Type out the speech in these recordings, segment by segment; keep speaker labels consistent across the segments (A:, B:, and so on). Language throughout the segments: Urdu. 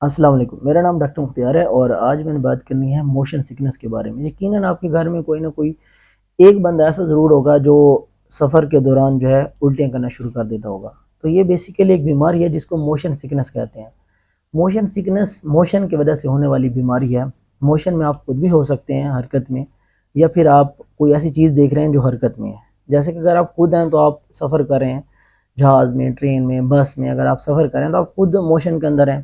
A: السلام علیکم، میرا نام ڈاکٹر مختار ہے اور آج میں نے بات کرنی ہے موشن سکنس کے بارے میں۔ یقیناً آپ کے گھر میں کوئی نہ کوئی ایک بندہ ایسا ضرور ہوگا جو سفر کے دوران جو ہے الٹیاں کرنا شروع کر دیتا ہوگا۔ تو یہ بیسیکلی ایک بیماری ہے جس کو موشن سکنس کہتے ہیں۔ موشن سکنس موشن کی وجہ سے ہونے والی بیماری ہے۔ موشن میں آپ خود بھی ہو سکتے ہیں حرکت میں، یا پھر آپ کوئی ایسی چیز دیکھ رہے ہیں جو حرکت میں ہے۔ جیسے کہ اگر آپ خود ہیں تو آپ سفر کر رہے ہیں جہاز میں، ٹرین میں، بس میں، اگر آپ سفر کر رہے ہیں تو آپ خود موشن کے اندر ہیں،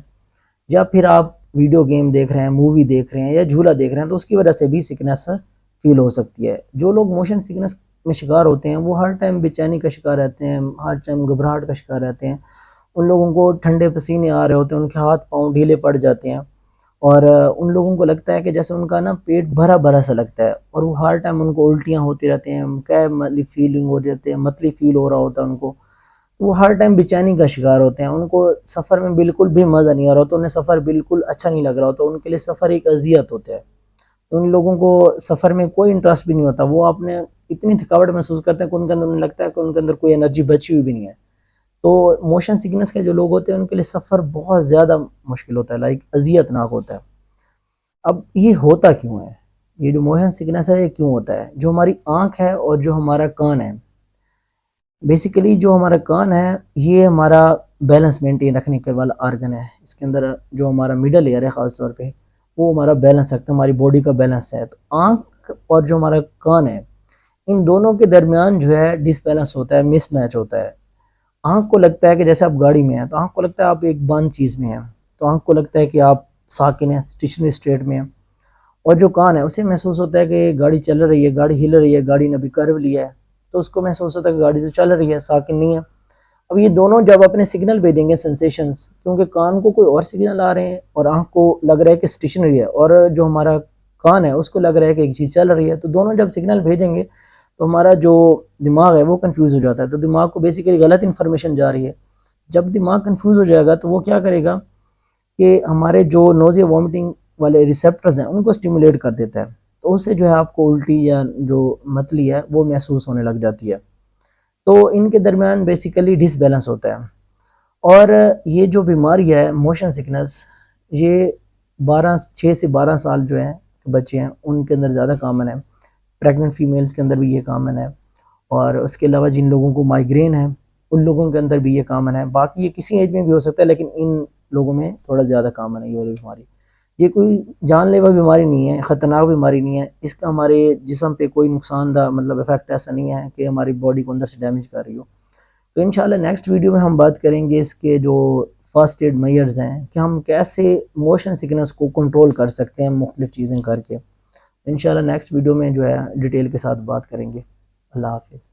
A: یا پھر آپ ویڈیو گیم دیکھ رہے ہیں، مووی دیکھ رہے ہیں یا جھولا دیکھ رہے ہیں، تو اس کی وجہ سے بھی سکنس فیل ہو سکتی ہے۔ جو لوگ موشن سکنس میں شکار ہوتے ہیں وہ ہر ٹائم بے چینی کا شکار رہتے ہیں، ہر ٹائم گھبراہٹ کا شکار رہتے ہیں۔ ان لوگوں کو ٹھنڈے پسینے آ رہے ہوتے ہیں، ان کے ہاتھ پاؤں ڈھیلے پڑ جاتے ہیں، اور ان لوگوں کو لگتا ہے کہ جیسے ان کا پیٹ بھرا بھرا سا لگتا ہے، اور وہ ہر ٹائم ان کو الٹیاں ہوتی رہتے ہیں، کیا متلی فیلنگ ہو جاتے ہیں، متلی فیل ہو رہا ہوتا ہے ان کو۔ وہ ہر ٹائم بے چینی کا شکار ہوتے ہیں، ان کو سفر میں بالکل بھی مزہ نہیں آ رہا ہوتا، انہیں سفر بالکل اچھا نہیں لگ رہا ہوتا، ان کے لیے سفر ایک اذیت ہوتا ہے۔ ان لوگوں کو سفر میں کوئی انٹرسٹ بھی نہیں ہوتا، وہ اپنے اتنی تھکاوٹ محسوس کرتے ہیں کہ ان کے اندر انہیں لگتا ہے کہ ان کے اندر کوئی انرجی بچی ہوئی بھی نہیں ہے۔ تو موشن سکنس کے جو لوگ ہوتے ہیں ان کے لیے سفر بہت زیادہ مشکل ہوتا ہے، لائک اذیت ناک ہوتا ہے۔ اب یہ ہوتا کیوں ہے؟ یہ جو موشن سکنس ہے یہ کیوں ہوتا ہے؟ جو ہماری آنکھ ہے اور جو ہمارا کان ہے، بیسیکلی جو ہمارا کان ہے یہ ہمارا بیلنس مینٹین رکھنے کے والا آرگن ہے۔ اس کے اندر جو ہمارا میڈل ایئر ہے خاص طور پہ وہ ہمارا بیلنس رکھتا ہے، ہماری باڈی کا بیلنس ہے۔ تو آنکھ اور جو ہمارا کان ہے ان دونوں کے درمیان جو ہے ڈس بیلنس ہوتا ہے، مس میچ ہوتا ہے۔ آنکھ کو لگتا ہے کہ جیسے آپ گاڑی میں ہیں تو آنکھ کو لگتا ہے آپ ایک بند چیز میں ہیں، تو آنکھ کو لگتا ہے کہ آپ ساکن ہیں، اسٹیشنری اسٹیٹ میں ہیں۔ اور جو کان ہے اسے محسوس ہوتا ہے کہ گاڑی چل رہی ہے، گاڑی ہل رہی ہے، گاڑی نے بھی کرو لیا ہے، تو اس کو محسوس ہوتا ہے کہ گاڑی تو چل رہی ہے، ساکن نہیں ہے۔ اب یہ دونوں جب اپنے سگنل بھیجیں گے سنسیشنز، کیونکہ کان کو کوئی اور سگنل آ رہے ہیں اور آنکھ کو لگ رہا ہے کہ اسٹیشنری ہے، اور جو ہمارا کان ہے اس کو لگ رہا ہے کہ ایک چیز چل رہی ہے، تو دونوں جب سگنل بھیجیں گے تو ہمارا جو دماغ ہے وہ کنفیوز ہو جاتا ہے، تو دماغ کو بیسیکلی غلط انفارمیشن جا رہی ہے۔ جب دماغ کنفیوز ہو جائے گا تو وہ کیا کرے گا کہ ہمارے جو نوزیا وامٹنگ والے ریسیپٹرز ہیں ان کو سٹیمولیٹ کر دیتا ہے، تو اس سے جو ہے آپ کو الٹی یا جو متلی ہے وہ محسوس ہونے لگ جاتی ہے۔ تو ان کے درمیان بیسیکلی ڈس بیلنس ہوتا ہے۔ اور یہ جو بیماری ہے موشن سکنس، یہ 6 سے 12 سال جو ہیں بچے ہیں ان کے اندر زیادہ کامن ہے، پریگننٹ فیمیلز کے اندر بھی یہ کامن ہے، اور اس کے علاوہ جن لوگوں کو مائیگرین ہے ان لوگوں کے اندر بھی یہ کامن ہے۔ باقی یہ کسی ایج میں بھی ہو سکتا ہے، لیکن ان لوگوں میں تھوڑا زیادہ کامن ہے یہ والی بیماری۔ یہ کوئی جان لیوا بیماری نہیں ہے، خطرناک بیماری نہیں ہے، اس کا ہمارے جسم پہ کوئی نقصان دہ افیکٹ ایسا نہیں ہے کہ ہماری باڈی کو اندر سے ڈیمیج کر رہی ہو۔ تو انشاءاللہ نیکسٹ ویڈیو میں ہم بات کریں گے اس کے جو فرسٹ ایڈ میئرز ہیں کہ ہم کیسے موشن سکنس کو کنٹرول کر سکتے ہیں مختلف چیزیں کر کے۔ انشاءاللہ نیکسٹ ویڈیو میں جو ہے ڈیٹیل کے ساتھ بات کریں گے۔ اللہ حافظ۔